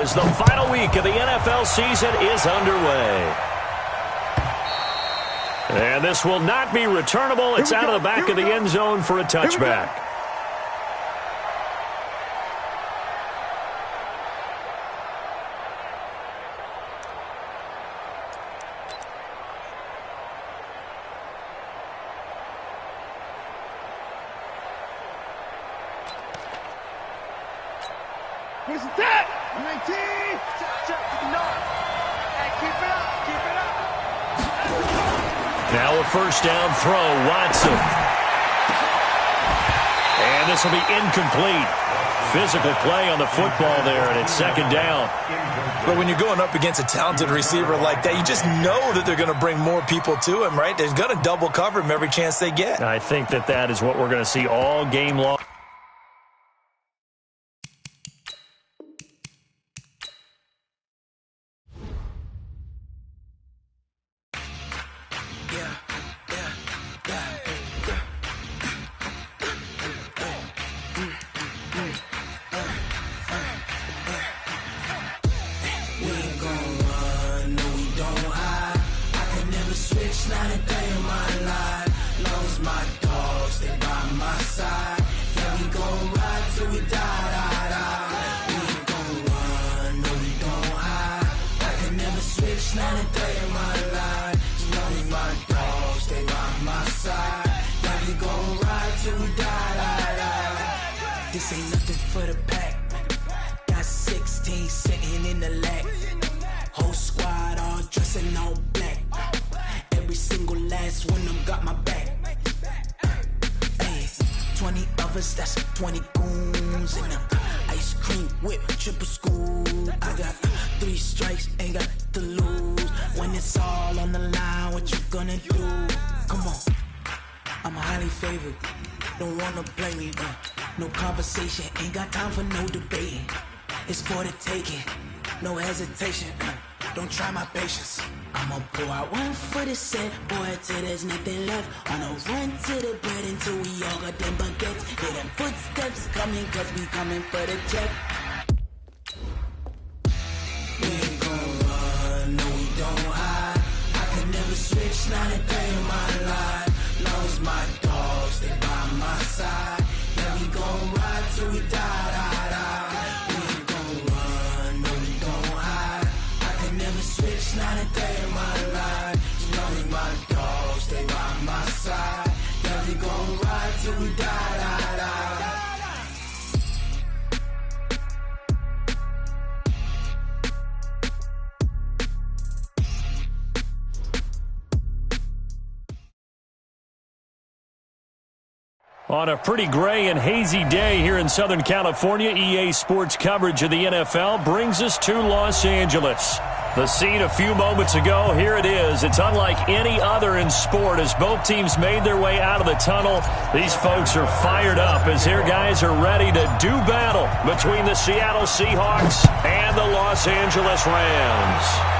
As the final week of the NFL season is underway. And this will not be returnable. It's out of the back of the end zone for a touchback. Where's the tap? 19. No. Hey, keep it up. Keep it up. Now a first down throw, Watson. And this will be incomplete. Physical play on the football there, and it's second down. But when you're going up against a talented receiver like that, you just know that they're going to bring more people to him, right? They're going to double cover him every chance they get. I think that is what we're going to see all game long. This ain't nothing for the pack. Got 16 sitting in the lap. Whole squad all dressing all black. Every single last one of them got my back. Hey, 20 of us, that's 20 goons in them. Ice cream whip, triple school. I got 3 strikes, ain't got to lose. When it's all on the line, what you gonna do? Come on, I'm highly favored. Don't wanna play me, no conversation, ain't got time for no debating. It's for the taking, no hesitation. Don't try my patience. I'ma pour out one for the set, boy, till there's nothing left. On a run to the bread until we all got them baguettes. Hear them footsteps coming, cause we coming for the check. We ain't gon' run, no we don't hide. I can never switch, not a day in my life. Long as my dogs, they by my side. Yeah, we gon' ride till we die. We ain't gon' run, no we don't hide. I can never switch, not a day in my life. As long as my dogs, they by my side. Yeah, we gon' ride till we die. On a pretty gray and hazy day here in Southern California, EA Sports coverage of the NFL brings us to Los Angeles. The scene a few moments ago, here it is. It's unlike any other in sport as both teams made their way out of the tunnel. These folks are fired up as their guys are ready to do battle between the Seattle Seahawks and the Los Angeles Rams.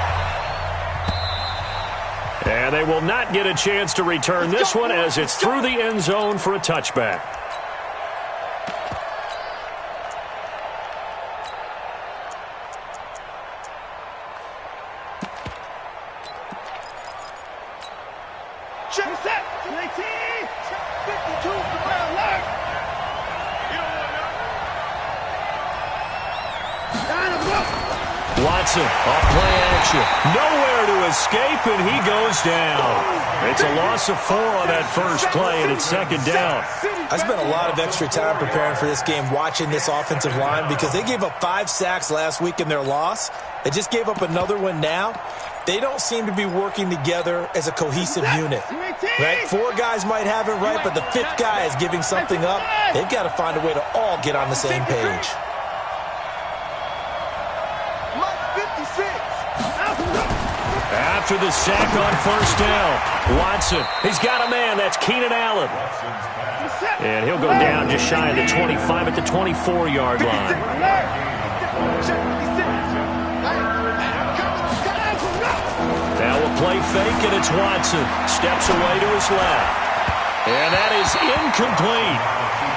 And they will not get a chance to return this one as it's through the end zone for a touchback. Check set. 19. 52 for ground left. You don't want to. Watson off play action. Nowhere to escape, and he goes down. It's a loss of 4 on that first play, and it's second down. I spent a lot of extra time preparing for this game, watching this offensive line, because they gave up 5 sacks last week in their loss. They just gave up another one now. They don't seem to be working together as a cohesive unit. Right? 4 guys might have it right, but the 5th guy is giving something up. They've got to find a way to all get on the same page. After the sack on first down, Watson, he's got a man. That's Keenan Allen. And he'll go down just shy of the 25 at the 24-yard line. Now a play fake, and it's Watson. Steps away to his left. And that is incomplete.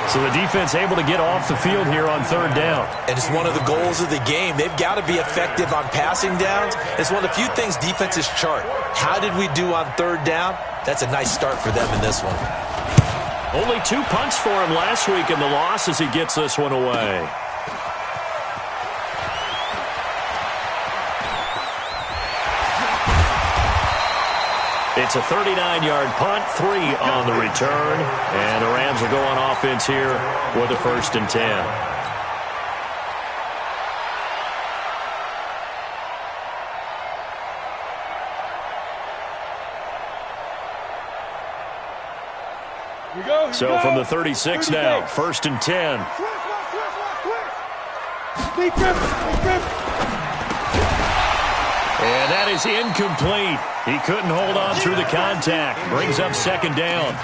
So the defense able to get off the field here on third down. And it's one of the goals of the game. They've got to be effective on passing downs. It's one of the few things defenses chart. How did we do on third down? That's a nice start for them in this one. Only 2 punts for him last week in the loss as he gets this one away. It's a 39-yard punt, 3 on the return, and the Rams will go on offense here with a 1st and 10. So from the 36 now, 1st and 10. And that is incomplete. He couldn't hold on through the contact. Brings up 2nd down.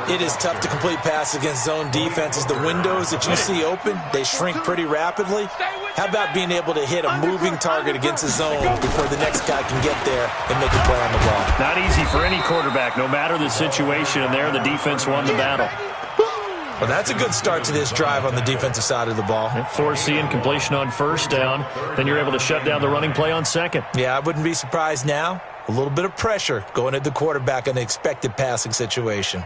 It is tough to complete passes against zone defenses. The windows that you see open, they shrink pretty rapidly. How about being able to hit a moving target against a zone before the next guy can get there and make a play on the ball? Not easy for any quarterback. No matter the situation, and there the defense won the battle. Well, that's a good start to this drive on the defensive side of the ball. Force incompletion on 1st down. Then you're able to shut down the running play on 2nd. Yeah, I wouldn't be surprised now. A little bit of pressure going at the quarterback in an expected passing situation.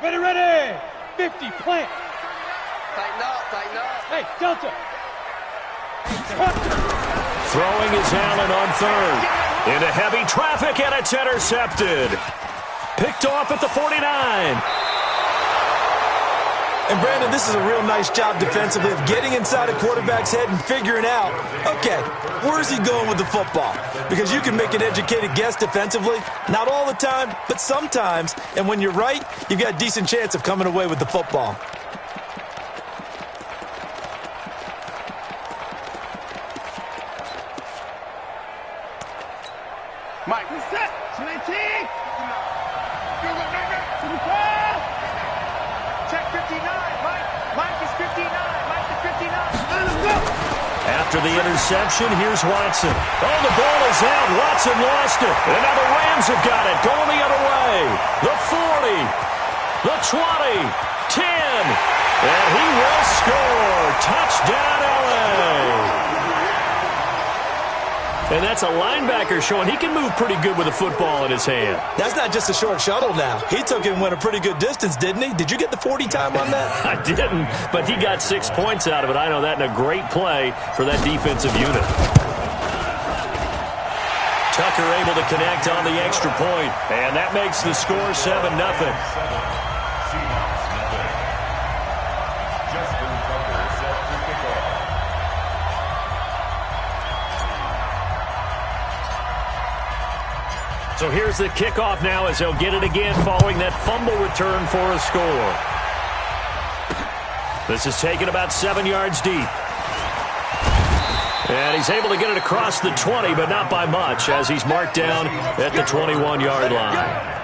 Ready. 50, plant. Tighten up. Hey, Delta. Throwing is Allen on 3rd. Into heavy traffic, and it's intercepted. Picked off at the 49. And, Brandon, this is a real nice job defensively of getting inside a quarterback's head and figuring out, okay, where's he going with the football? Because you can make an educated guess defensively. Not all the time, but sometimes. And when you're right, you've got a decent chance of coming away with the football. Mike, set. 19. Check 59. Mike is 59. Mike is 59. Let's go. After the interception, here's Watson. Oh, the ball is out. Watson lost it. And now the Rams have got it. Going the other way. The 40. The 20. 10. And he will score. Touchdown, LA. And that's a linebacker showing he can move pretty good with a football in his hand. That's not just a short shuttle now. He took it and went a pretty good distance, didn't he? Did you get the 40 time on that? I didn't, but he got 6 points out of it. I know that, and a great play for that defensive unit. Tucker able to connect on the extra point, and that makes the score 7-0. So here's the kickoff now as he'll get it again following that fumble return for a score. This is taken about 7 yards deep. And he's able to get it across the 20, but not by much as he's marked down at the 21-yard line.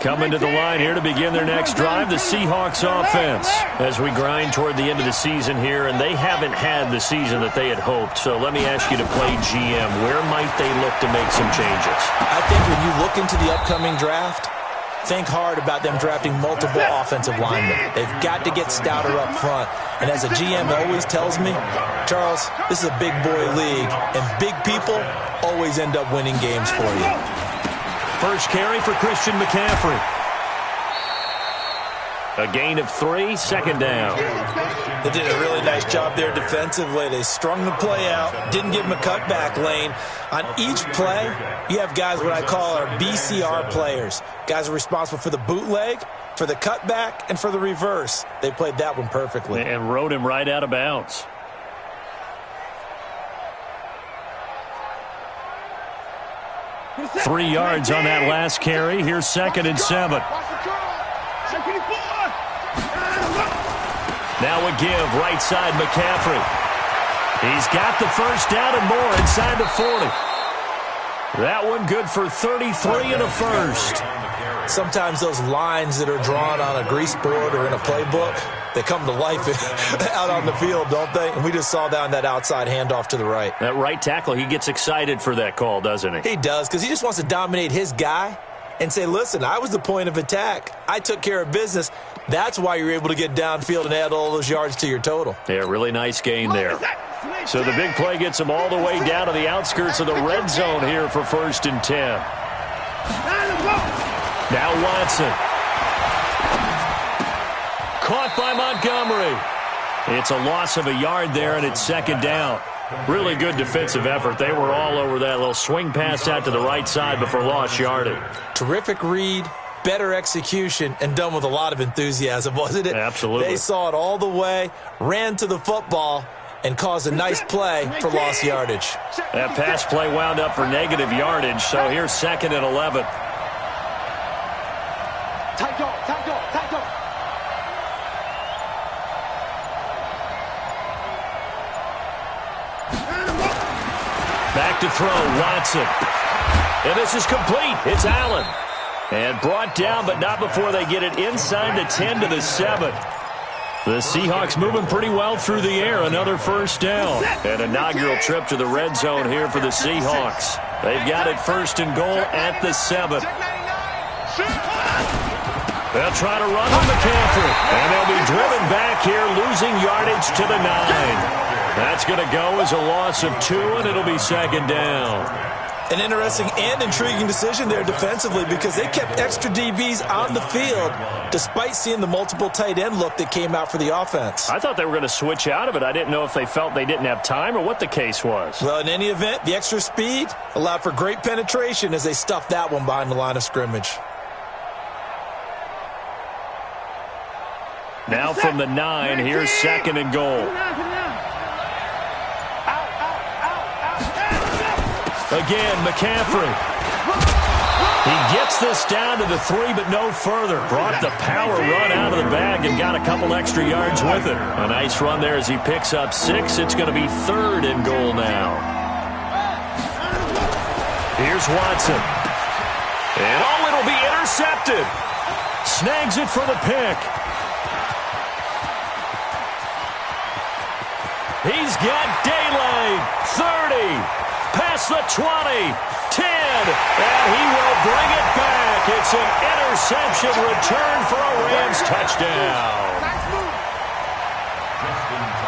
Coming to the line here to begin their next drive, the Seahawks offense. As we grind toward the end of the season here, and they haven't had the season that they had hoped. So let me ask you to play GM. Where might they look to make some changes? I think when you look into the upcoming draft, think hard about them drafting multiple offensive linemen. They've got to get stouter up front. And as a GM always tells me, Charles, this is a big boy league, and big people always end up winning games for you. First carry for Christian McCaffrey. A gain of 3, 2nd down. They did a really nice job there defensively. They strung the play out, didn't give him a cutback lane. On each play, you have guys what I call our BCR players. Guys are responsible for the bootleg, for the cutback, and for the reverse. They played that one perfectly. And rode him right out of bounds. Three yards on that last carry. Here's 2nd and 7. Now a give, right side McCaffrey. He's got the first down and more inside the 40. That one good for 33 and a first. Sometimes those lines that are drawn on a grease board or in a playbook, they come to life out on the field, don't they? And we just saw that on that outside handoff to the right. That right tackle, he gets excited for that call, doesn't he? He does, because he just wants to dominate his guy and say, listen, I was the point of attack. I took care of business. That's why you're able to get downfield and add all those yards to your total. Yeah, really nice gain there. So the big play gets him all the way down to the outskirts of the red zone here for 1st and 10. Now Watson. Caught by Montgomery. It's a loss of a yard there, and it's 2nd down. Really good defensive effort. They were all over that little swing pass out to the right side before lost yardage. Terrific read, better execution, and done with a lot of enthusiasm, wasn't it? Absolutely. They saw it all the way, ran to the football, and caused a nice play for lost yardage. That pass play wound up for negative yardage, so here's 2nd and 11. Back to throw, Watson. And this is complete. It's Allen. And brought down, but not before they get it inside the 10 to the 7. The Seahawks moving pretty well through the air. Another 1st down. An inaugural trip to the red zone here for the Seahawks. They've got it 1st and goal at the 7. They'll try to run on McCaffrey. And they'll be driven back here, losing yardage to the 9. That's going to go as a loss of 2, and it'll be 2nd down. An interesting and intriguing decision there defensively, because they kept extra DBs on the field despite seeing the multiple tight end look that came out for the offense. I thought they were going to switch out of it. I didn't know if they felt they didn't have time or what the case was. Well, in any event, the extra speed allowed for great penetration as they stuffed that one behind the line of scrimmage. Now from the 9, here's 2nd and goal. Again, McCaffrey. He gets this down to the 3, but no further. Brought the power run out of the bag and got a couple extra yards with it. A nice run there as he picks up 6. It's going to be 3rd and goal now. Here's Watson. And it'll be intercepted. Snags it for the pick. He's got daylight. 30. Past the 20, 10, and he will bring it back. It's an interception return for a Rams touchdown.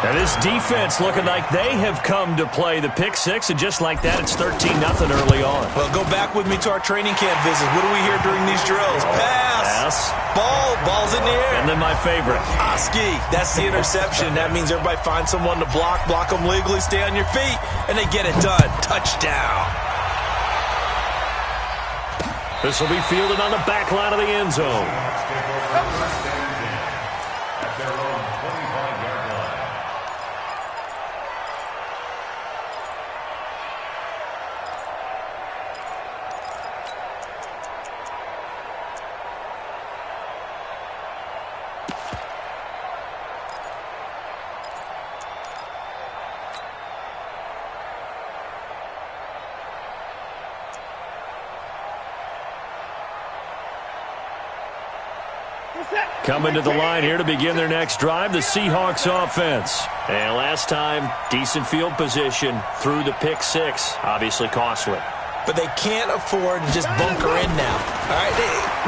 Now this defense looking like they have come to play the pick 6, and just like that, it's 13-0 early on. Well, go back with me to our training camp visits. What do we hear during these drills? Pass. Ball's in the air. And then my favorite. Oski, that's the interception. That means everybody finds someone to block them legally, stay on your feet, and they get it done. Touchdown. This will be fielded on the back line of the end zone. Coming to the line here to begin their next drive, the Seahawks offense. And last time, decent field position through the pick 6. Obviously costly. But they can't afford to just bunker in now. All right,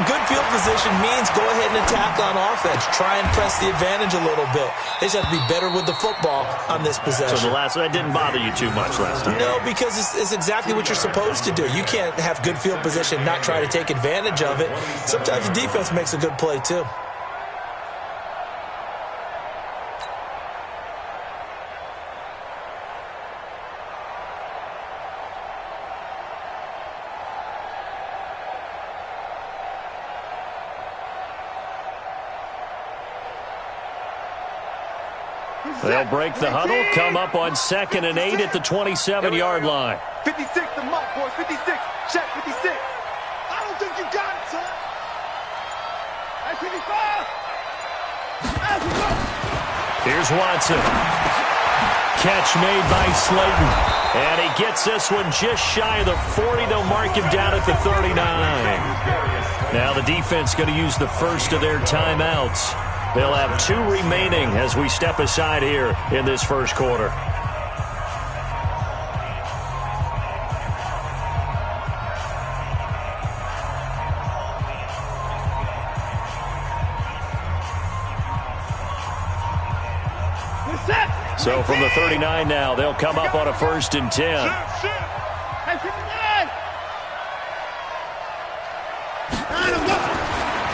good field position means go ahead and attack on offense. Try and press the advantage a little bit. They just have to be better with the football on this possession. So that didn't bother you too much last time? No, because it's exactly what you're supposed to do. You can't have good field position, not try to take advantage of it. Sometimes the defense makes a good play too. They'll break the huddle, come up on 2nd and 8 at the 27-yard line. 56, the mark, boys. 56. Check 56. I don't think you got it, son. Hey, 55. Here's Watson. Catch made by Slayton. And he gets this one just shy of the 40. They'll mark him down at the 39. Now the defense going to use the first of their timeouts. They'll have 2 remaining as we step aside here in this first quarter. So from the 39 now, they'll come up on a 1st and 10.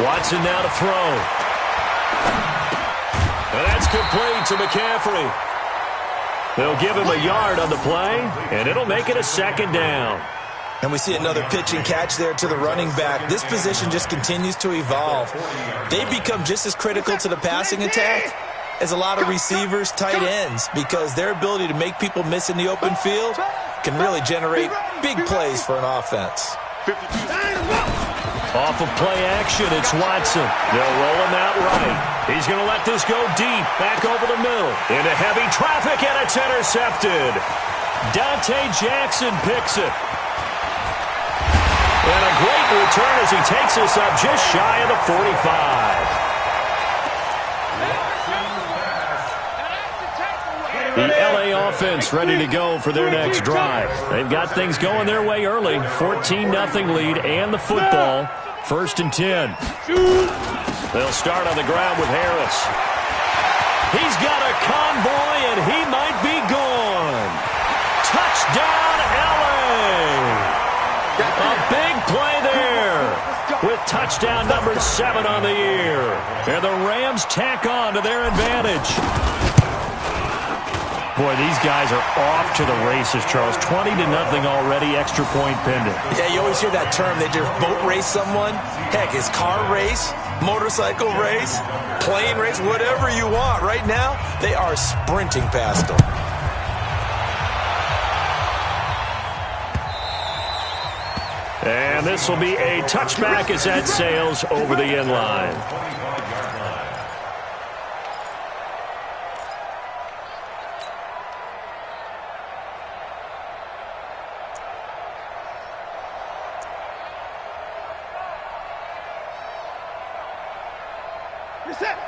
Watson now to throw. And that's complete to McCaffrey. They'll give him a yard on the play, and it'll make it a 2nd down. And we see another pitch and catch there to the running back. This position just continues to evolve. They become just as critical to the passing attack as a lot of receivers, tight ends, because their ability to make people miss in the open field can really generate big plays for an offense. Off of play action, it's Watson. They'll roll him out right. He's going to let this go deep, back over the middle. Into heavy traffic, and it's intercepted. Dante Jackson picks it. And a great return as he takes us up just shy of the 45. The LA offense ready to go for their next drive. They've got things going their way early. 14-0 lead and the football. 1st and 10. They'll start on the ground with Harris. He's got a convoy, and he might be gone. Touchdown, LA! A big play there with touchdown number 7 on the year. And the Rams tack on to their advantage. Boy, these guys are off to the races, Charles. 20-0 already, extra point pending. Yeah, you always hear that term. They just boat race someone. Heck, it's car race, motorcycle race, plane race, whatever you want. Right now, they are sprinting past them. And this will be a touchback as that sails over the end line.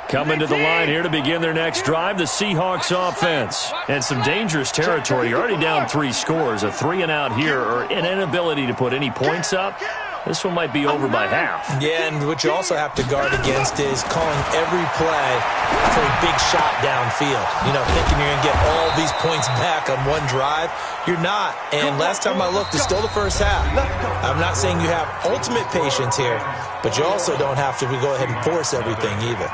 Coming to the line here to begin their next drive, the Seahawks offense. And some dangerous territory. You're already down 3 scores. A 3-and-out here, or an inability to put any points up. This one might be over by half. Yeah, and what you also have to guard against is calling every play for a big shot downfield. You know, thinking you're going to get all these points back on one drive. You're not. And last time I looked, it's still the first half. I'm not saying you have ultimate patience here, but you also don't have to go ahead and force everything either.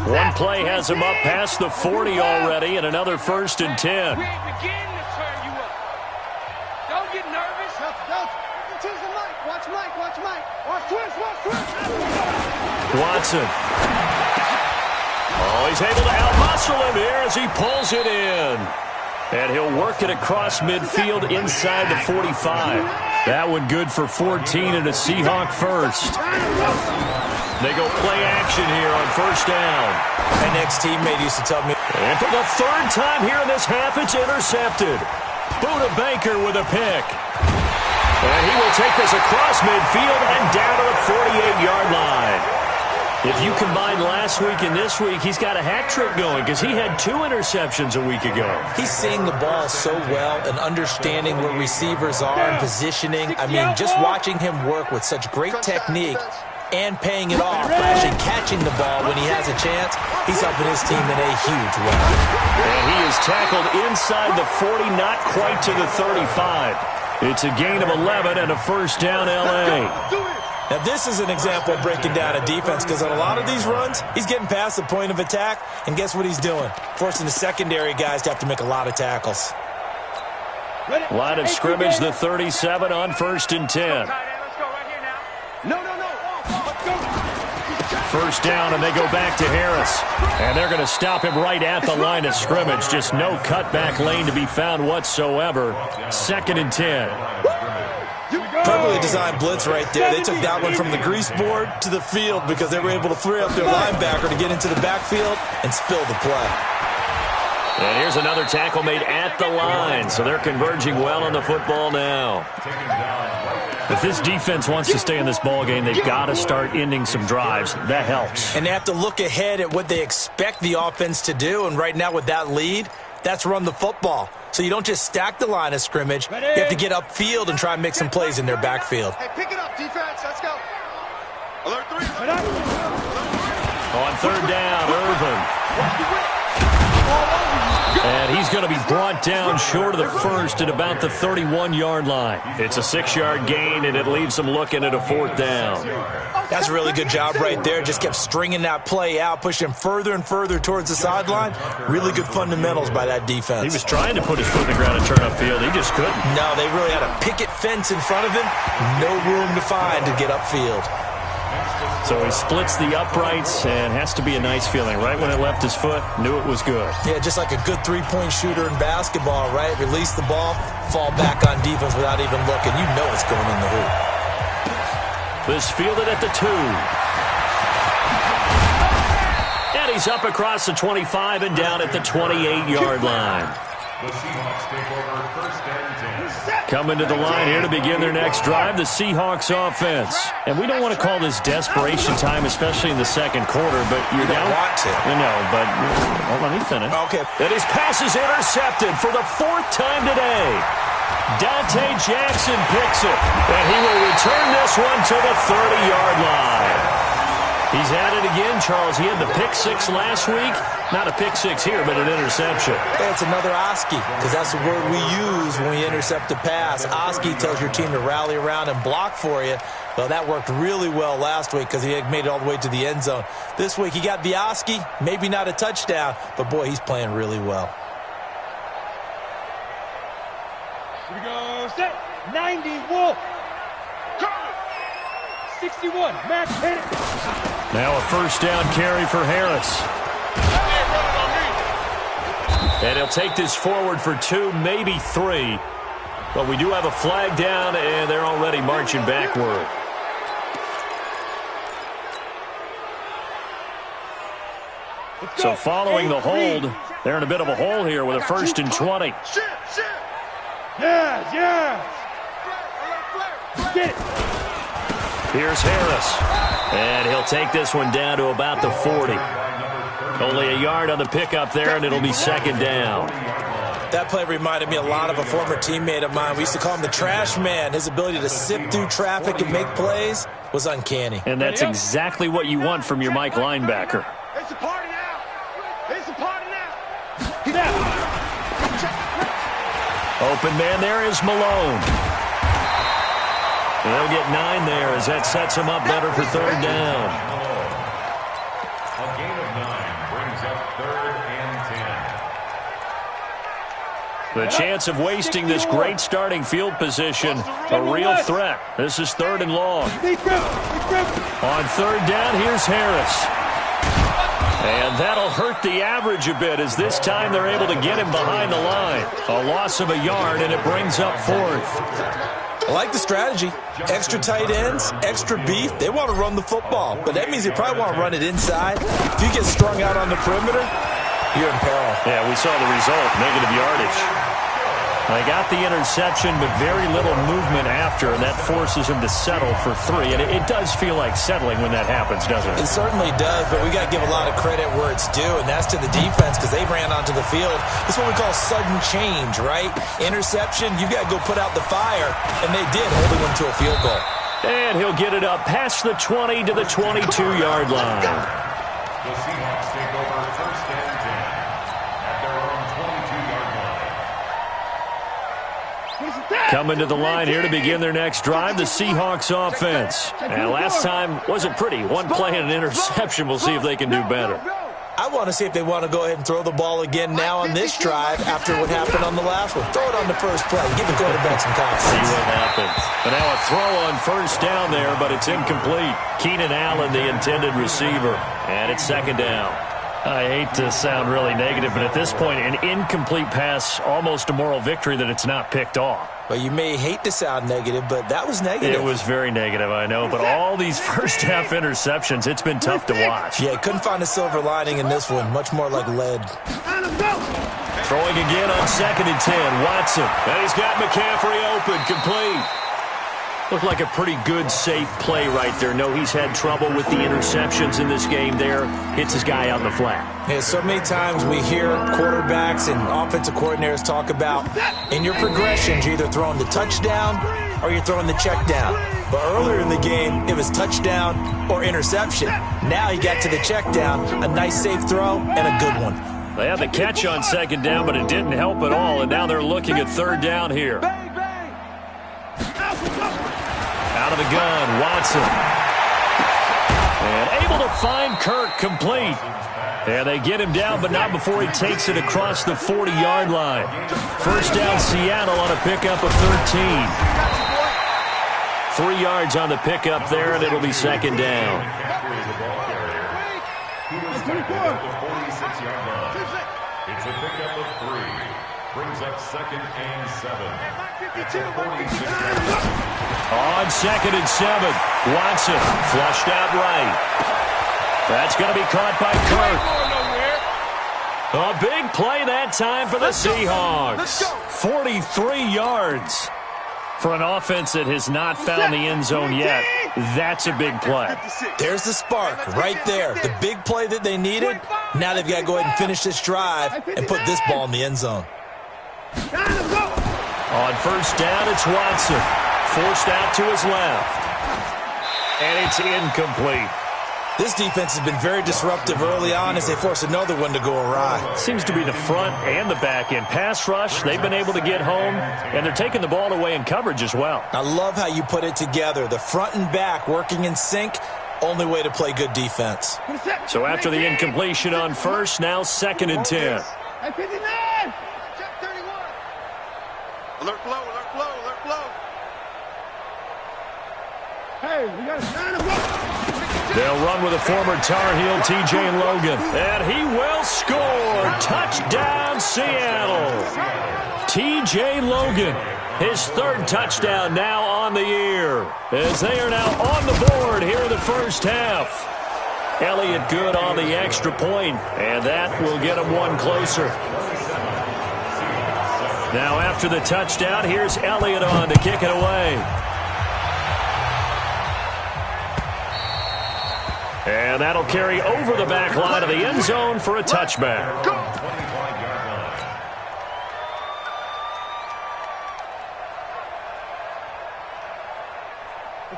One play has him up past the 40 already, and another 1st and 10. We ain't beginning to turn you up. Don't get nervous. Choose the mic. Watch Mike. Watch Mike. Watch twist. Watch twist. Watson. Oh, he's able to out-muscle him here as he pulls it in. And he'll work it across midfield inside the 45. That one good for 14 and a Seahawk first. They go play action here on 1st down. My next teammate used to tell me. And for the 3rd time here in this half, it's intercepted. Buda Baker with a pick. And he will take this across midfield and down to the 48-yard line. If you combine last week and this week, he's got a hat trick going because he had 2 interceptions a week ago. He's seeing the ball so well and understanding where receivers are and positioning. I mean, just watching him work with such great technique and paying it off by actually catching the ball when he has a chance, he's helping his team in a huge way. And he is tackled inside the 40, not quite to the 35. It's a gain of 11 and a 1st down, L.A. Now, this is an example of breaking down a defense because on a lot of these runs, he's getting past the point of attack, and guess what he's doing? Forcing the secondary guys to have to make a lot of tackles. Line of scrimmage, the 37 on 1st and 10. No. 1st down, and they go back to Harris. And they're going to stop him right at the line of scrimmage. Just no cutback lane to be found whatsoever. 2nd and 10. Perfectly designed blitz right there. They took that one from the grease board to the field because they were able to free up their linebacker to get into the backfield and spill the play. And here's another tackle made at the line, so they're converging well on the football now. If this defense wants to stay in this ballgame, they've got to start ending some drives. That helps. And they have to look ahead at what they expect the offense to do, and right now with that lead, that's run the football. So you don't just stack the line of scrimmage. You have to get upfield and try and make some plays in their backfield. Hey, pick it up, defense. Let's go. Alert 3. On third down, Irvin. And he's going to be brought down short of the first at about the 31-yard line. It's a 6-yard gain, and it leaves them looking at a fourth down. That's a really good job right there. Just kept stringing that play out, pushing him further and further towards the sideline. Really good fundamentals by that defense. He was trying to put his foot in the ground and turn upfield. He just couldn't. No, they really had a picket fence in front of him. No room to find to get upfield. So he splits the uprights and has to be a nice feeling. Right when it left his foot, knew it was good. Yeah, just like a good three-point shooter in basketball, right? Release the ball, fall back on defense without even looking. You know it's going in the hoop. This fielded at the 2. And he's up across the 25 and down at the 28-yard line. The Seahawks take over first and 10. Coming to the line here to begin their next drive, the Seahawks offense. And we don't want to call this desperation time, especially in the second quarter, but you're down. Want to. No, but well, let me finish. Okay. And his pass is intercepted for the 4th time today. Dante Jackson picks it, and he will return this one to the 30-yard line. He's at it again, Charles. He had the pick 6 last week. Not a pick 6 here, but an interception. Yeah, it's another Oski, because that's the word we use when we intercept a pass. Oski tells your team to rally around and block for you. Well, that worked really well last week because he had made it all the way to the end zone. This week he got the Oski, maybe not a touchdown, but boy, he's playing really well. Here we go. Set. 90. Wolf. 61. Max, hit it. Now a first down carry for Harris. And he'll take this forward for 2, maybe 3. But we do have a flag down, and they're already marching backward. So following the hold, they're in a bit of a hole here with a 1st and 20. Yes. Get it. Here's Harris. And he'll take this one down to about the 40. Only a yard on the pickup there, and it'll be 2nd down. That play reminded me a lot of a former teammate of mine. We used to call him the trash man. His ability to sift through traffic and make plays was uncanny. And that's exactly what you want from your Mike linebacker. It's a party now. It's a party now. Open man there is Malone. They'll get 9 there as that sets him up better for 3rd down. A gain of 9 brings up 3rd and 10. The chance of wasting this great starting field position, a real threat. This is 3rd and long. On 3rd down, here's Harris. And that'll hurt the average a bit as this time they're able to get him behind the line. A loss of a yard, and it brings up 4th. I like the strategy. Extra tight ends, extra beef. They want to run the football, but that means they probably want to run it inside. If you get strung out on the perimeter, you're in peril. Yeah, we saw the result, negative yardage. They got the interception, but very little movement after, and that forces him to settle for 3. And it does feel like settling when that happens, doesn't it? It certainly does, but we got to give a lot of credit where it's due, and that's to the defense because they ran onto the field. This is what we call sudden change, right? Interception, you got to go put out the fire, and they did, holding them to a field goal. And he'll get it up past the 20 to the 22-yard line. The Seahawks take over first and 10 at their own 22-yard line. Coming to the line here to begin their next drive, the Seahawks offense. And last time wasn't pretty. One play and an interception. We'll see if they can do better. I want to see if they want to go ahead and throw the ball again now on this drive after what happened on the last one. Throw it on the first play. Give the quarterback some confidence. See what happens. But now a throw on first down there, but it's incomplete. Keenan Allen, the intended receiver. And it's 2nd down. I hate to sound really negative, but at this point, an incomplete pass, almost a moral victory that it's not picked off. Well, you may hate to sound negative, but that was negative. It was very negative, I know. But all these first-half interceptions, it's been tough to watch. Yeah, couldn't find a silver lining in this one. Much more like lead. Throwing again on 2nd and 10. Watson. And he's got McCaffrey open. Complete. Looked like a pretty good, safe play right there. No, he's had trouble with the interceptions in this game there. Hits his guy out in the flat. Yeah, so many times we hear quarterbacks and offensive coordinators talk about in your progressions, you're either throwing the touchdown or you're throwing the check down. But earlier in the game, it was touchdown or interception. Now he got to the check down, a nice safe throw, and a good one. They had the catch on 2nd down, but it didn't help at all, and now they're looking at 3rd down here. Out of the gun, Watson. And able to find Kirk, complete. And they get him down, but not before he takes it across the 40-yard line. 1st down, Seattle on a pickup of 13. 3 yards on the pickup there, and it'll be 2nd down. It's a pickup of 3. Brings up 2nd and 7. On 2nd and 7, Watson flushed out right. That's going to be caught by Kirk. A big play that time for the Seahawks. 43 yards. For an offense that has not found the end zone yet, that's a big play. There's the spark right there. The big play that they needed. Now they've got to go ahead and finish this drive and put this ball in the end zone. On 1st down, it's Watson. Forced out to his left. And it's incomplete. This defense has been very disruptive early on as they force another one to go awry. Seems to be the front and the back end. Pass rush, they've been able to get home, and they're taking the ball away in coverage as well. I love how you put it together. The front and back working in sync, only way to play good defense. So after the incompletion on 1st, now 2nd and 10. Alert blow, alert blow, alert blow. Hey, we got to sign him up. They'll run with a former Tar Heel, T.J. Logan. And he will score. Touchdown, Seattle. T.J. Logan, his 3rd touchdown now on the year. As they are now on the board here in the 1st half. Elliott good on the extra point, and that will get him one closer. Now after the touchdown, here's Elliott on to kick it away. And that'll carry over the back line of the end zone for a touchback.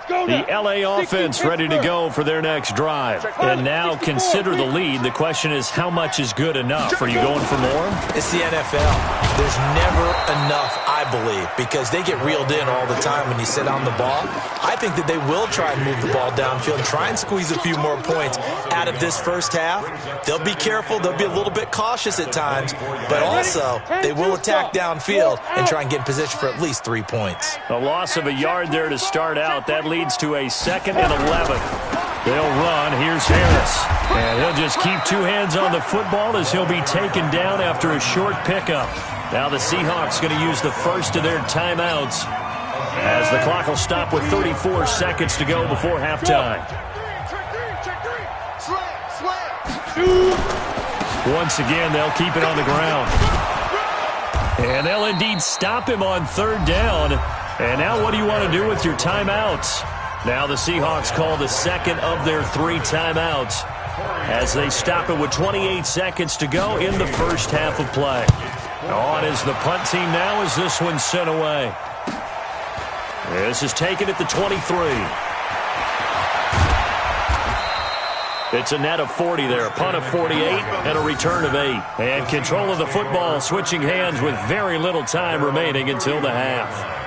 The L.A. offense ready to go for their next drive. And now consider the lead. The question is, how much is good enough? Are you going for more? It's the NFL. There's never enough, I believe, because they get reeled in all the time when you sit on the ball. I think that they will try and move the ball downfield and try and squeeze a few more points out of this 1st half. They'll be careful. They'll be a little bit cautious at times, but also they will attack downfield and try and get in position for at least 3 points. A loss of a yard there to start out. That leads to a 2nd and 11. They'll run. Here's Harris. And he'll just keep 2 hands on the football as he'll be taken down after a short pickup. Now the Seahawks going to use the first of their timeouts as the clock will stop with 34 seconds to go before halftime. Once again, they'll keep it on the ground. And they'll indeed stop him on 3rd down. And now what do you want to do with your timeouts? Now the Seahawks call the 2nd of their 3 timeouts as they stop it with 28 seconds to go in the 1st half of play. On is the punt team now as this one's sent away. This is taken at the 23. It's a net of 40 there, a punt of 48 and a return of 8. And control of the football switching hands with very little time remaining until the half.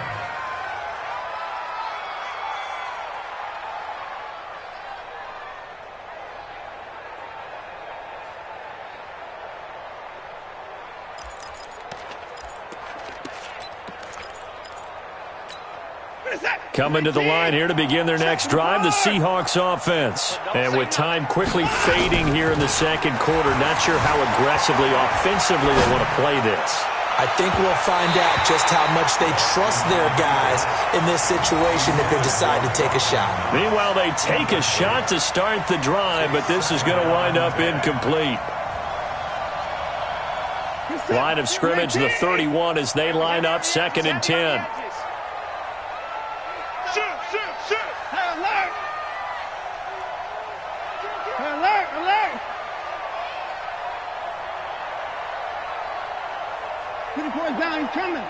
Coming to the line here to begin their next drive, the Seahawks offense. And with time quickly fading here in the 2nd quarter, not sure how aggressively, offensively they want to play this. I think we'll find out just how much they trust their guys in this situation if they decide to take a shot. Meanwhile, they take a shot to start the drive, but this is going to wind up incomplete. Line of scrimmage, the 31 as they line up 2nd and 10. Shoot. Alert. Get the boy down, he's coming.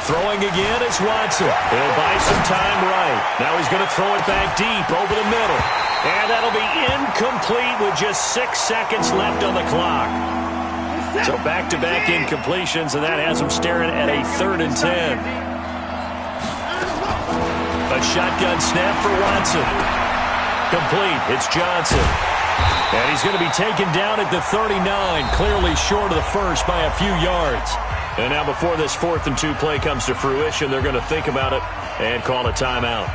Throwing again is Watson. He'll buy some time right. Now he's going to throw it back deep over the middle. And that'll be incomplete with just 6 seconds left on the clock. So back-to-back incompletions, and that has him staring at a 3rd and 10. A shotgun snap for Watson. Complete. It's Johnson. And he's going to be taken down at the 39, clearly short of the first by a few yards. And now before this 4th and 2 play comes to fruition, they're going to think about it and call a timeout.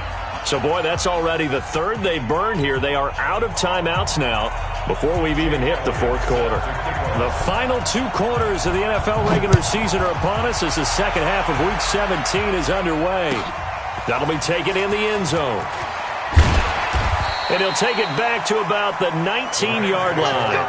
So, boy, that's already the 3rd they burned here. They are out of timeouts now before we've even hit the 4th quarter. The final 2 quarters of the NFL regular season are upon us as the second half of Week 17 is underway. That'll be taken in the end zone. And he'll take it back to about the 19-yard line.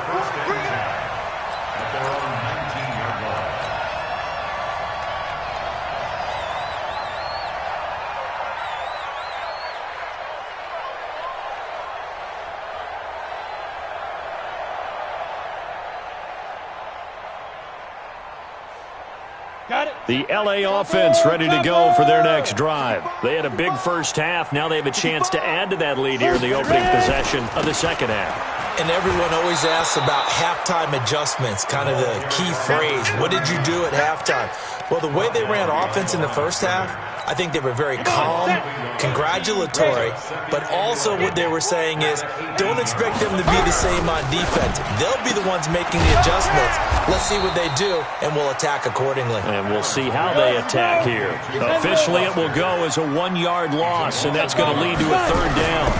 The L.A. offense ready to go for their next drive. They had a big first half. Now they have a chance to add to that lead here in the opening possession of the second half. And everyone always asks about halftime adjustments, kind of the key phrase. What did you do at halftime? Well, the way they ran offense in the first half, I think they were very calm, congratulatory, but also what they were saying is don't expect them to be the same on defense. They'll be the ones making the adjustments. Let's see what they do, and we'll attack accordingly. And we'll see how they attack here. Officially, it will go as a 1-yard loss, and that's going to lead to a 3rd down.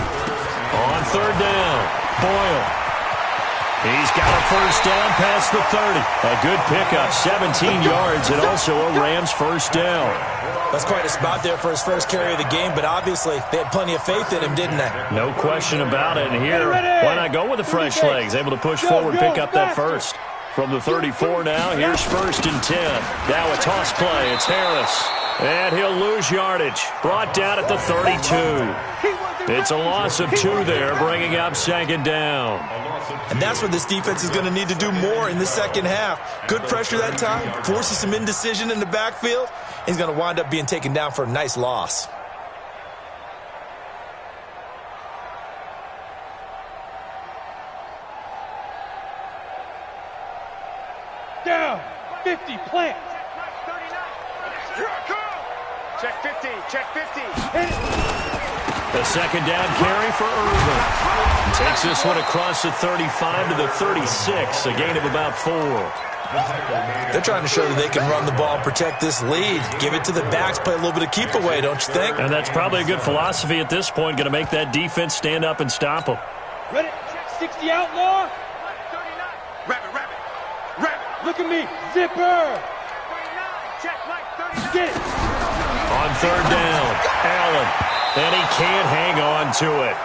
On 3rd down, Boyle. He's got a first down past the 30. A good pickup, 17 yards, and also a Rams first down. That's quite a spot there for his first carry of the game, but obviously they had plenty of faith in him, didn't they? No question about it. And here, why not go with the fresh legs? Able to push forward, pick up that first. From the 34 now, here's 1st and 10. Now a toss play. It's Harris. And he'll lose yardage. Brought down at the 32. It's a loss of 2 there, bringing up 2nd down. And that's what this defense is going to need to do more in the second half. Good pressure that time, forces some indecision in the backfield. He's going to wind up being taken down for a nice loss. Down. 50. Plant. Check 50. Check 50. The 2nd down carry for Irvin. Takes this one across the 35 to the 36, a gain of about 4. They're trying to show that they can run the ball and protect this lead. Give it to the backs, play a little bit of keep away, don't you think? And that's probably a good philosophy at this point, going to make that defense stand up and stop them. Ready? 60 outlaw. Rabbit. Look at me. Zipper. Check, Mike. 39. Get it. On 3rd down, Allen. And he can't hang on to it.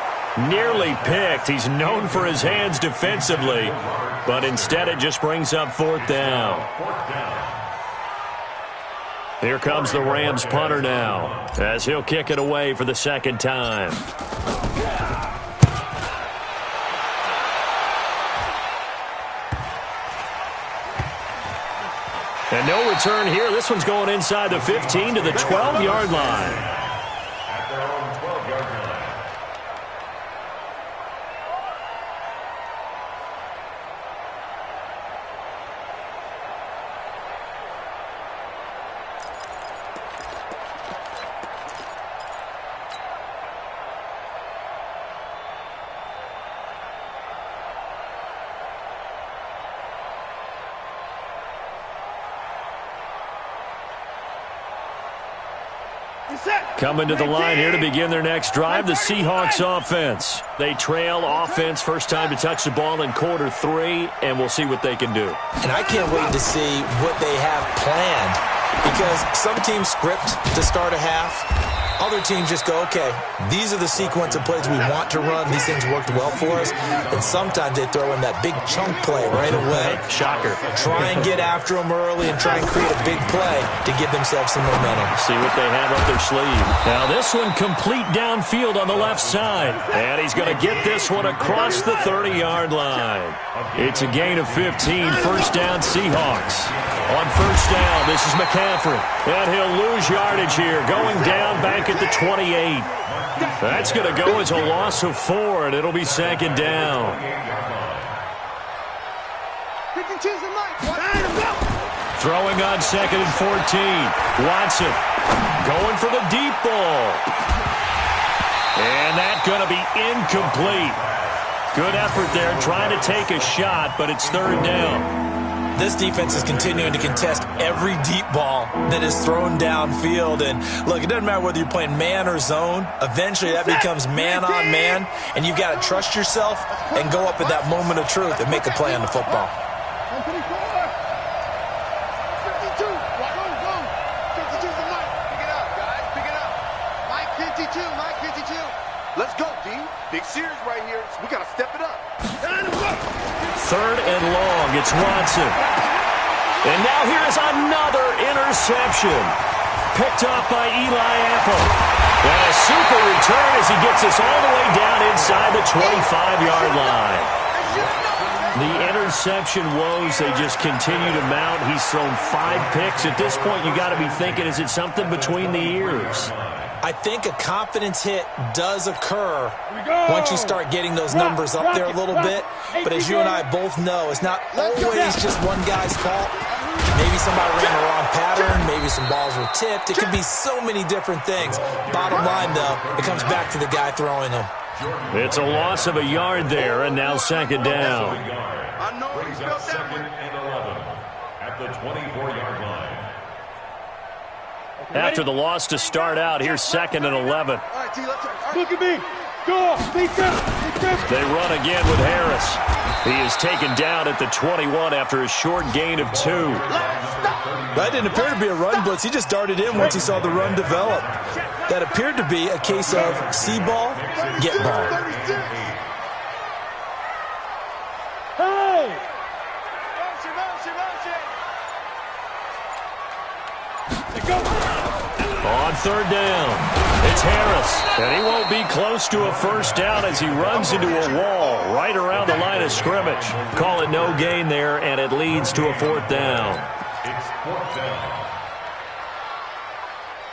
Nearly picked. He's known for his hands defensively, but instead it just brings up 4th down. Here comes the Rams punter now, as he'll kick it away for the 2nd time. And no return here. This one's going inside the 15 to the 12-yard line. Coming to the line here to begin their next drive, the Seahawks offense. They trail offense, first time to touch the ball in quarter 3, and we'll see what they can do. And I can't wait to see what they have planned, because some teams script to start a half. Other teams just go, okay, these are the sequence of plays we want to run. These things worked well for us. And sometimes they throw in that big chunk play right away. Shocker. Try and get after them early and try and create a big play to give themselves some momentum. See what they have up their sleeve. Now this one complete downfield on the left side. And he's going to get this one across the 30-yard line. It's a gain of 15. First down, Seahawks. On first down, this is McCaffrey. And he'll lose yardage here. Going down back at the 28. That's going to go as a loss of 4, and it'll be second down. Throwing on second and 14. Watson going for the deep ball. And that's going to be incomplete. Good effort there trying to take a shot, but it's third down. This defense is continuing to contest every deep ball that is thrown downfield. And, look, it doesn't matter whether you're playing man or zone. Eventually, that becomes man-on-man, and you've got to trust yourself and go up at that moment of truth and make a play on the football. 52 is the Mike. Pick it up, guys. Pick it up. Mike 52. Mike 52. Let's go, D. Big series right here. We got to step it up. Third and long. It's Watson. And now here's another interception. Picked off by Eli Apple. And a super return as he gets us all the way down inside the 25-yard line. The interception woes, they just continue to mount. He's thrown 5 picks. At this point, you got to be thinking, is it something between the ears? I think a confidence hit does occur once you start getting those numbers up there a little bit. But as you and I both know, it's not always just one guy's fault. Maybe somebody ran the wrong pattern. Maybe some balls were tipped. It could be so many different things. Bottom line, though, it comes back to the guy throwing them. It's a loss of a yard there, and now second down. Brings up second and 11 at the 24-yard line. After the loss to start out, here's second and 11. Look at me. Go. They run again with Harris. He is taken down at the 21 after a short gain of 2. That didn't appear to be a run blitz. He just darted in once he saw the run develop. That appeared to be a case of see ball, get ball. Hey. On third down, it's Harris, and he won't be close to a first down as he runs into a wall right around the line of scrimmage. Call it no gain there, and it leads to a fourth down. It's fourth down.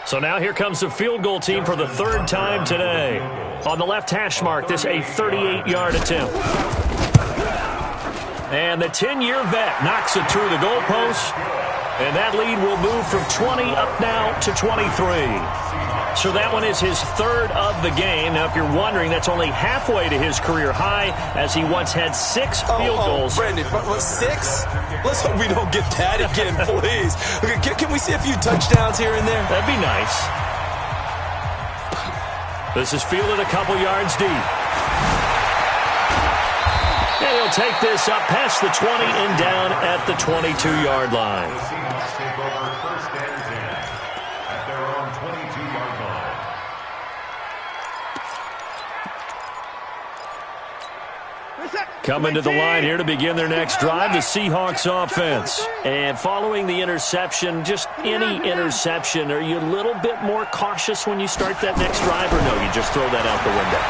So now here comes the field goal team for the third time today. On the left hash mark, this a 38-yard attempt. And the 10-year vet knocks it through the goalpost. And that lead will move from 20 up now to 23. So that one is his third of the game. Now, if you're wondering, that's only halfway to his career high, as he once had 6 field goals. Brandon, what, 6? Let's hope we don't get that again, please. Okay, can we see a few touchdowns here and there? That'd be nice. This is fielded a couple yards deep. And he'll take this up past the 20 and down at the 22-yard line. The Seahawks take over first and 10 at their own 22-yard line. Coming to the line here to begin their next drive, the Seahawks offense. And following the interception, just any interception, are you a little bit more cautious when you start that next drive, or no, you just throw that out the window?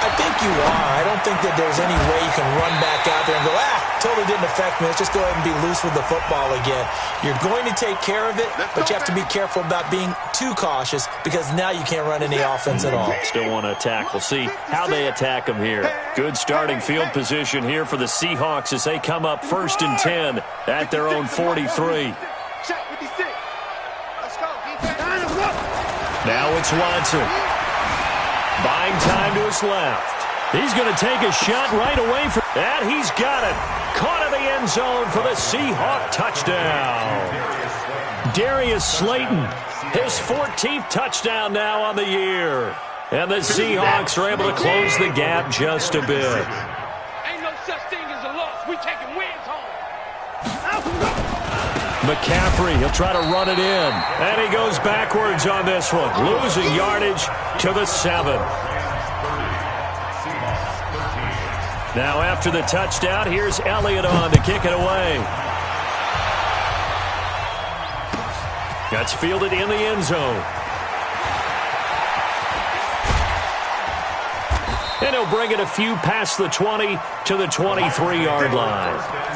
I think you are. I don't think that there's any way you can run back out there and go, totally didn't affect me. Let's just go ahead and be loose with the football again. You're going to take care of it, but you have to be careful about being too cautious because now you can't run any offense at all. Still want to attack. We'll see how they attack them here. Good starting field position here for the Seahawks as they come up first and 10 at their own 43. Now it's Watson. Buying time to his left. He's going to take a shot right away from that. He's got it. Caught in the end zone for the Seahawk touchdown. Darius Slayton, his 14th touchdown now on the year. And the Seahawks are able to close the gap just a bit. Ain't no such thing as a loss. We taking wins home. McCaffrey, he'll try to run it in. And he goes backwards on this one, losing yardage to the 7. Now after the touchdown, here's Elliott on to kick it away. That's fielded in the end zone. And he'll bring it a few past the 20 to the 23-yard line.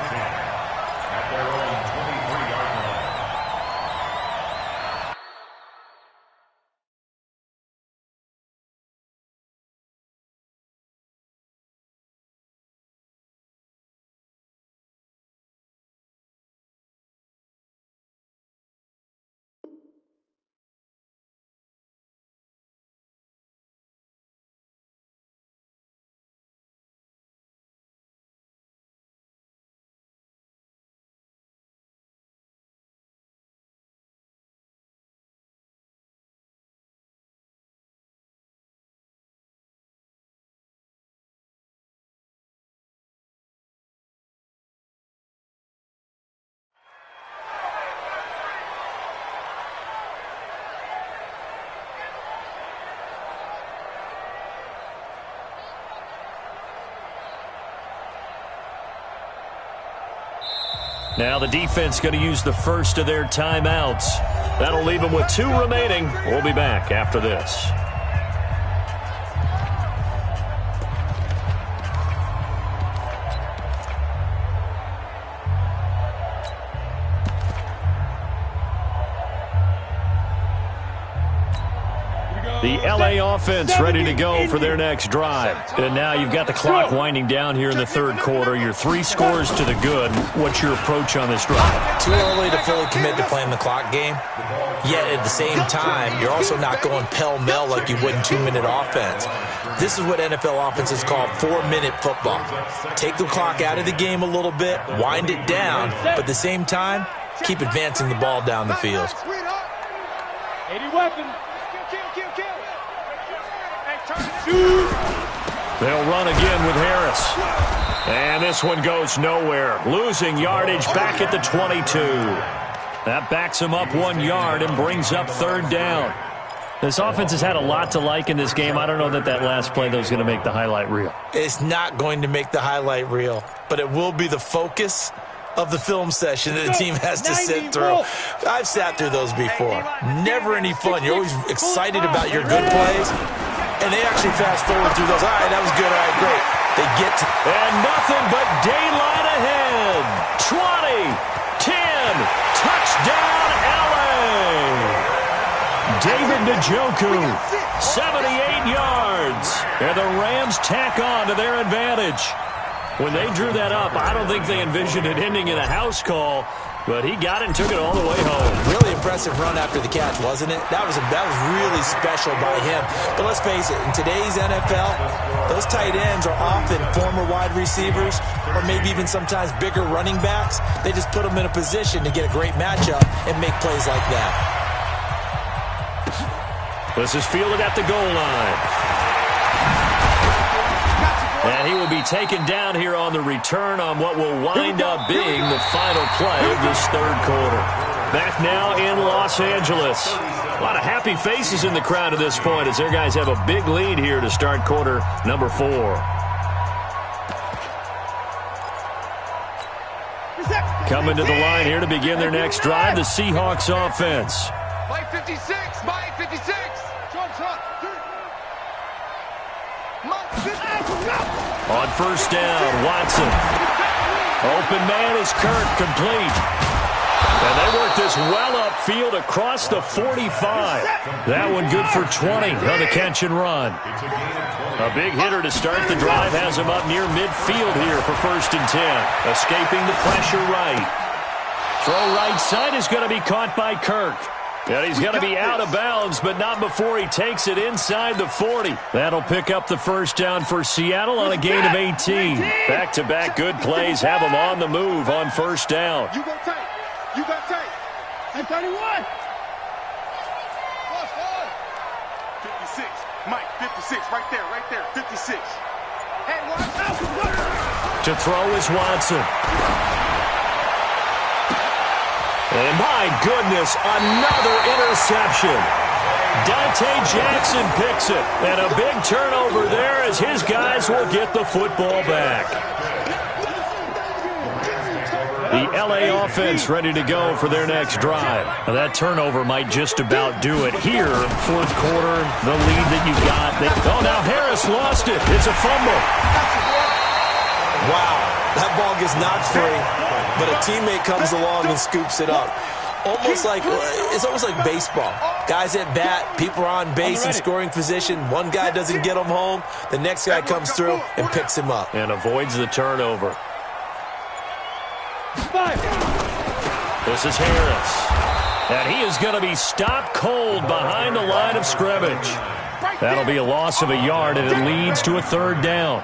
Now the defense going to use the first of their timeouts. That'll leave them with 2 remaining. We'll be back after this. The LA offense ready to go for their next drive. And now you've got the clock winding down here in the third quarter. You're 3 scores to the good. What's your approach on this drive? Too early to fully commit to playing the clock game. Yet at the same time, you're also not going pell-mell like you would in 2-minute offense. This is what NFL offenses call 4-minute football. Take the clock out of the game a little bit, wind it down, but at the same time, keep advancing the ball down the field. 80 weapons. They'll run again with Harris. And this one goes nowhere. Losing yardage back at the 22. That backs him up 1 yard and brings up third down. This offense has had a lot to like in this game. I don't know that last play, though, is going to make the highlight reel. It's not going to make the highlight reel, but it will be the focus of the film session that the team has to sit through. I've sat through those before. Never any fun. You're always excited about your good plays, and they actually fast forward through those. All right, that was good. All right, great. They get to... And nothing but daylight ahead. 20, 10, touchdown, LA. David Njoku, 78 yards. And the Rams tack on to their advantage. When they drew that up, I don't think they envisioned it ending in a house call, but he got it and took it all the way home. Really impressive run after the catch, wasn't it? That was really special by him. But let's face it, in today's NFL, those tight ends are often former wide receivers or maybe even sometimes bigger running backs. They just put them in a position to get a great matchup and make plays like that. This is fielded at the goal line. And he will be taken down here on the return on what will wind up being the final play of this third quarter. Back now in Los Angeles. A lot of happy faces in the crowd at this point as their guys have a big lead here to start quarter number 4. Coming to the line here to begin their next drive, the Seahawks offense. Mike 56, Mike 56. On first down, Watson. Open man is Kirk, complete. And they work this well upfield across the 45. That one good for 20 on the catch and run. A big hitter to start the drive has him up near midfield here for first and 10. Escaping the pressure right. Throw right side is going to be caught by Kirk. And he's going to be out of bounds, but not before he takes it inside the 40. That'll pick up the first down for Seattle on a gain of 18. Back-to-back good plays have them on the move on first down. You go tight. You got tight. And 31. 56. Mike, 56. Right there. 56. Hey, watch out. To throw is Watson. And my goodness, another interception. Dante Jackson picks it. And a big turnover there as his guys will get the football back. The LA offense ready to go for their next drive. Now that turnover might just about do it here. Fourth quarter, the lead that you got. Oh, now Harris lost it. It's a fumble. Wow, that ball gets knocked free, but a teammate comes along and scoops it up. It's almost like baseball. Guys at bat, people are on base in scoring position. One guy doesn't get him home. The next guy comes through and picks him up. And avoids the turnover. This is Harris. And he is going to be stopped cold behind the line of scrimmage. That'll be a loss of a yard, and it leads to a third down.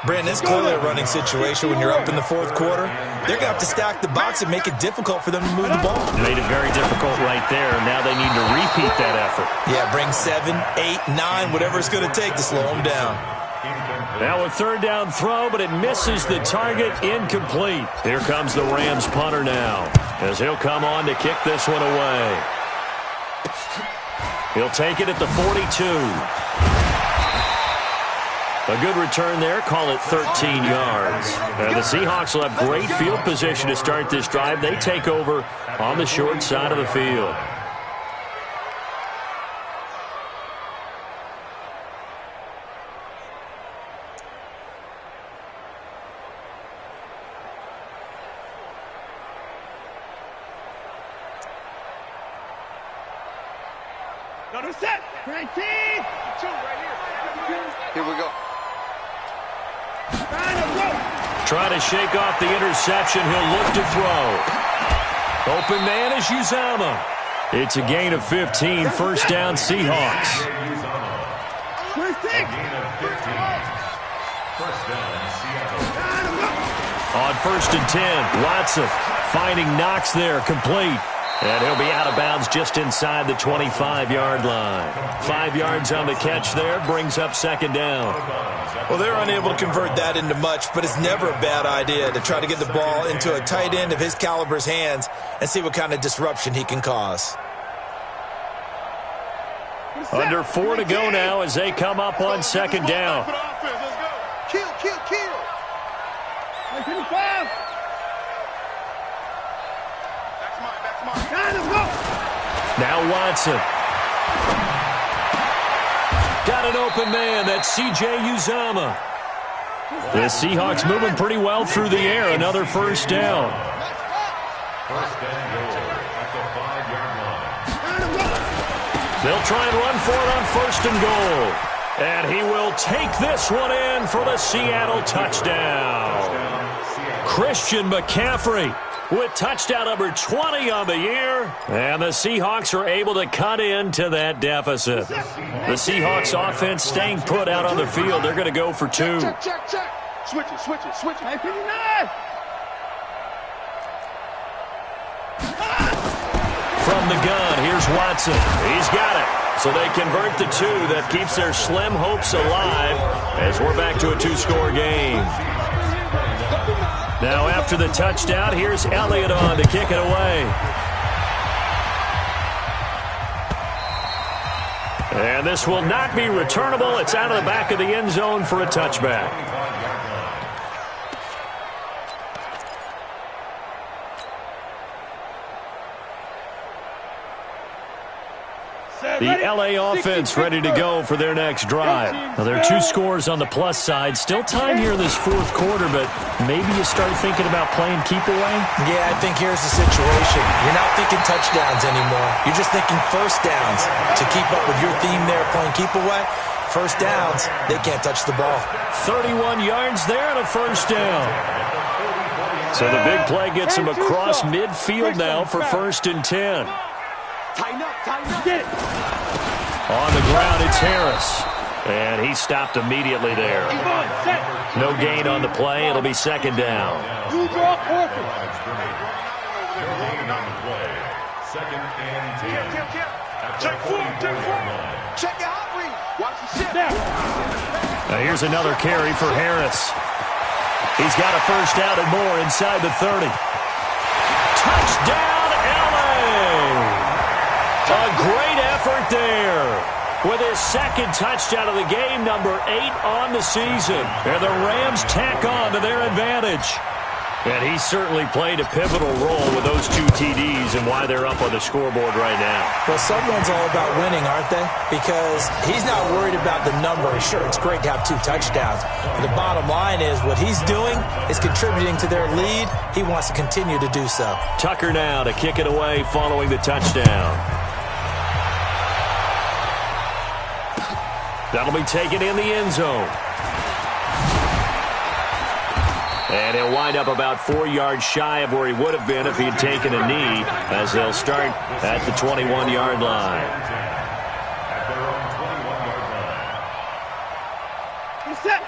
Brandon, it's clearly a running situation when you're up in the fourth quarter. They're going to have to stack the box and make it difficult for them to move the ball. They made it very difficult right there. Now they need to repeat that effort. Yeah, bring 7, 8, 9, whatever it's going to take to slow them down. Now a third down throw, but it misses the target, incomplete. Here comes the Rams punter now, as he'll come on to kick this one away. He'll take it at the 42. A good return there. Call it 13 yards. The Seahawks will have great field position to start this drive. They take over on the short side of the field. Another set. 19. 2 right here. Here we go. Trying to shake off the interception. He'll look to throw. Open man is Uzama. It's a gain of 15. First down, Seahawks. On first and 10, Watson finding Knox there, complete. And he'll be out of bounds just inside the 25-yard line. 5 yards on the catch there, brings up second down. Well, they're unable to convert that into much, but it's never a bad idea to try to get the ball into a tight end of his caliber's hands and see what kind of disruption he can cause. Under 4 to go now as they come up on second down. Kill. Now Watson. Got an open man. That's C.J. Uzama. The Seahawks moving pretty well through the air. Another first down. First and goal at the 5-yard line. They'll try and run for it on first and goal. And he will take this one in for the Seattle touchdown. Christian McCaffrey with touchdown number 20 on the year. And the Seahawks are able to cut into that deficit. The Seahawks offense staying put out on the field. They're going to go for 2. Check. Switch it. 59. From the gun, here's Watson. He's got it. So they convert the 2. That keeps their slim hopes alive as we're back to a 2-score game. Now after the touchdown, here's Elliott on to kick it away. And this will not be returnable. It's out of the back of the end zone for a touchback. The LA offense ready to go for their next drive. Now, there are 2 scores on the plus side. Still time here in this fourth quarter, but maybe you start thinking about playing keep away? Yeah, I think here's the situation. You're not thinking touchdowns anymore. You're just thinking first downs. To keep up with your theme there, playing keep away, first downs, they can't touch the ball. 31 yards there and a first down. So the big play gets him across midfield now for first and 10. Tighten up. Get it. On the ground, it's Harris. And he stopped immediately there. No gain on the play. It'll be second down. You draw orphan. Second and 10. Check four. Check your hot read. Watch the shit. Now here's another carry for Harris. He's got a first down and more inside the 30. Touchdown, A great effort there. With his second touchdown of the game, number 8 on the season. And the Rams tack on to their advantage. And he certainly played a pivotal role with those 2 TDs and why they're up on the scoreboard right now. Well, someone's all about winning, aren't they? Because he's not worried about the number. Sure, it's great to have 2 touchdowns. But the bottom line is what he's doing is contributing to their lead. He wants to continue to do so. Tucker now to kick it away following the touchdown. That'll be taken in the end zone. And he'll wind up about 4 yards shy of where he would have been if he had taken a knee, as they'll start at the 21-yard line.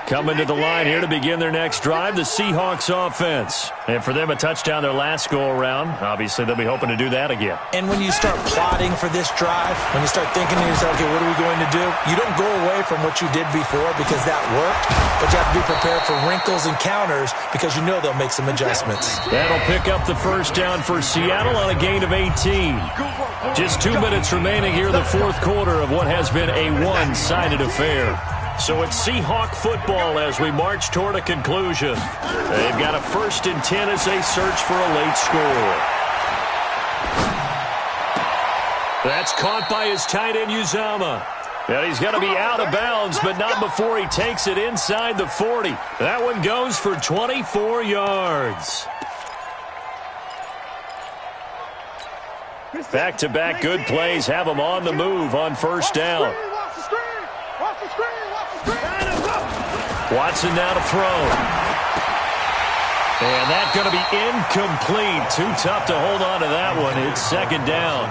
Coming to the line here to begin their next drive, the Seahawks offense. And for them, a touchdown their last go-around. Obviously, they'll be hoping to do that again. And when you start plotting for this drive, when you start thinking to yourself, okay, what are we going to do? You don't go away from what you did before because that worked, but you have to be prepared for wrinkles and counters because you know they'll make some adjustments. That'll pick up the first down for Seattle on a gain of 18. Just 2 minutes remaining here in the fourth quarter of what has been a one-sided affair. So it's Seahawk football as we march toward a conclusion. They've got a 1st and 10 as they search for a late score. That's caught by his tight end, Uzama. And he's going to be out of bounds, but not before he takes it inside the 40. That one goes for 24 yards. Back-to-back good plays have them on the move on first down. Watson now to throw. And that's going to be incomplete. Too tough to hold on to that one. It's second down.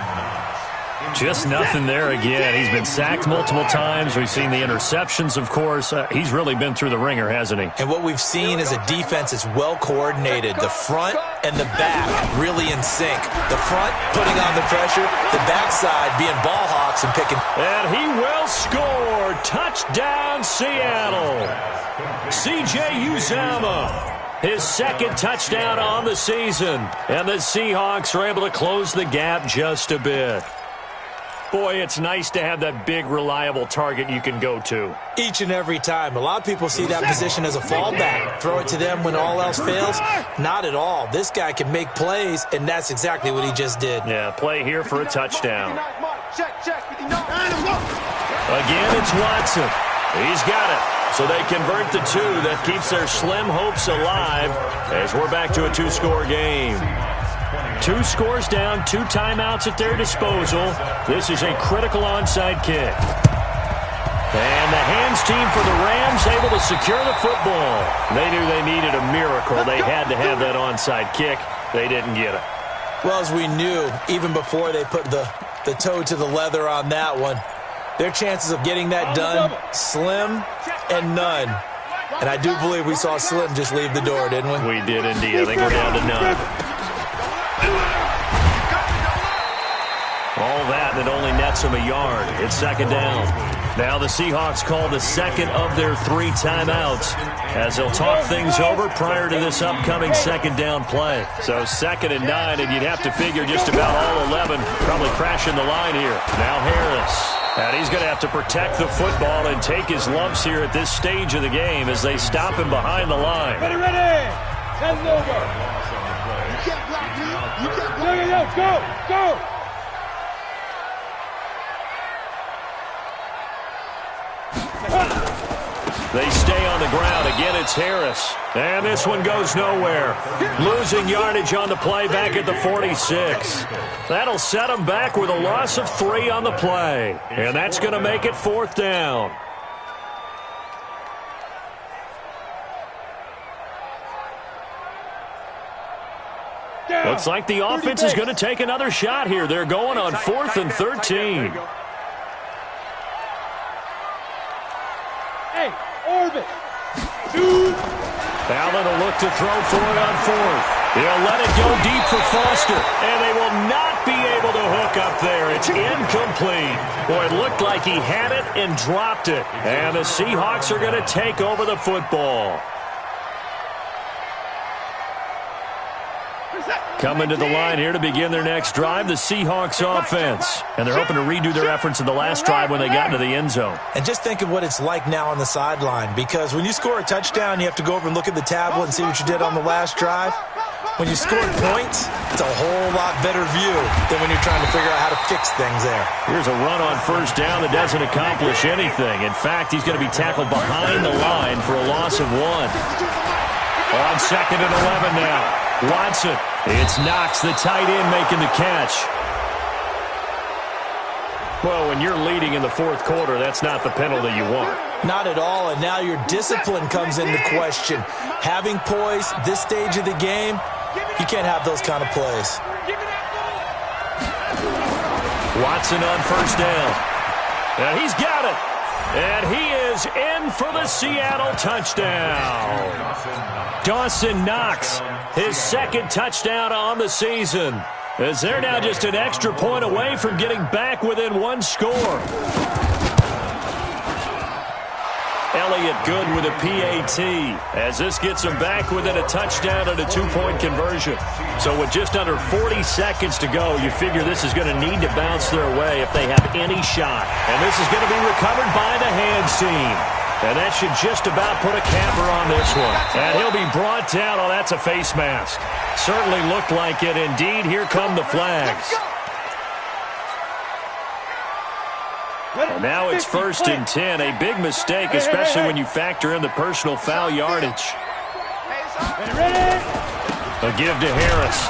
Just nothing there again. He's been sacked multiple times. We've seen the interceptions, of course. He's really been through the ringer, hasn't he? And what we've seen is a defense that's well coordinated. The front and the back really in sync. The front putting on the pressure. The backside being ball hawks and picking. And he will score. Touchdown, Seattle. C.J. Uzama. His second touchdown on the season. And the Seahawks are able to close the gap just a bit. Boy, it's nice to have that big, reliable target you can go to. Each and every time. A lot of people see that position as a fallback. Throw it to them when all else fails. Not at all. This guy can make plays, and that's exactly what he just did. Yeah, play here for a touchdown. Again, it's Watson. He's got it. So they convert the 2. That keeps their slim hopes alive as we're back to a 2-score game. 2 scores down, 2 timeouts at their disposal. This is a critical onside kick. And the hands team for the Rams able to secure the football. They knew they needed a miracle. They had to have that onside kick. They didn't get it. Well, as we knew, even before they put the toe to the leather on that one, their chances of getting that done, slim and none. And I do believe we saw Slim just leave the door, didn't we? We did indeed. I think we're down to none. All that, and it only nets them a yard. It's second down. Now the Seahawks call the second of their 3 timeouts as they'll talk things over prior to this upcoming second down play. So 2nd and 9, and you'd have to figure just about all 11 probably crashing the line here. Now Harris. And he's going to have to protect the football and take his lumps here at this stage of the game as they stop him behind the line. Ready, ready. Send it over. You can't block me. You can't block me. Go. They stay on the ground. Again, it's Harris. And this one goes nowhere. Losing yardage on the play back at the 46. That'll set them back with a loss of 3 on the play. And that's going to make it 4th down. Looks like the offense is going to take another shot here. They're going on 4th and 13. Hey, Orbit. Allen will look to throw for it on 4th. He'll let it go deep for Foster, and they will not be able to hook up there. It's incomplete. Boy, it looked like he had it and dropped it. And the Seahawks are going to take over the football. Coming to the line here to begin their next drive, the Seahawks offense. And they're hoping to redo their efforts in the last drive when they got into the end zone. And just think of what it's like now on the sideline, because when you score a touchdown, you have to go over and look at the tablet and see what you did on the last drive. When you scored points, it's a whole lot better view than when you're trying to figure out how to fix things there. Here's a run on first down that doesn't accomplish anything. In fact, he's going to be tackled behind the line for a loss of 1. On 2nd and 11 now. Watson. It's Knox, the tight end, making the catch. Well, when you're leading in the fourth quarter, that's not the penalty you want. Not at all, and now your discipline comes into question. Having poise this stage of the game, you can't have those kind of plays. Watson on first down. And he's got it. And he is in for the Seattle touchdown. Dawson Knox, his second touchdown on the season, as they're now just an extra point away from getting back within 1 score. Elliott good with a PAT as this gets them back within a touchdown and a 2-point conversion. So with just under 40 seconds to go, you figure this is going to need to bounce their way if they have any shot. And this is going to be recovered by the hands team. And that should just about put a capper on this one. And he'll be brought down. Oh, that's a face mask. Certainly looked like it. Indeed, here come the flags. And now it's 1st and 10. A big mistake, especially when you factor in the personal foul yardage. A give to Harris.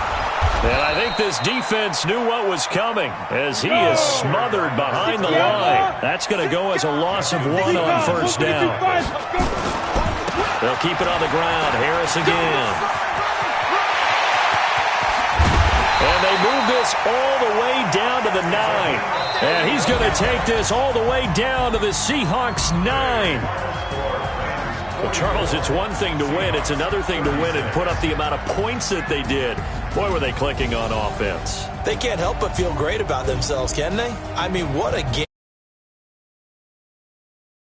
And I think this defense knew what was coming as he is smothered behind the line. That's going to go as a loss of 1 on first down. They'll keep it on the ground. Harris again. And they move this all the way down to the 9. And he's going to take this all the way down to the Seahawks 9. Well, Charles, it's one thing to win. It's another thing to win and put up the amount of points that they did. Boy, were they clicking on offense. They can't help but feel great about themselves, can they? I mean, what a game.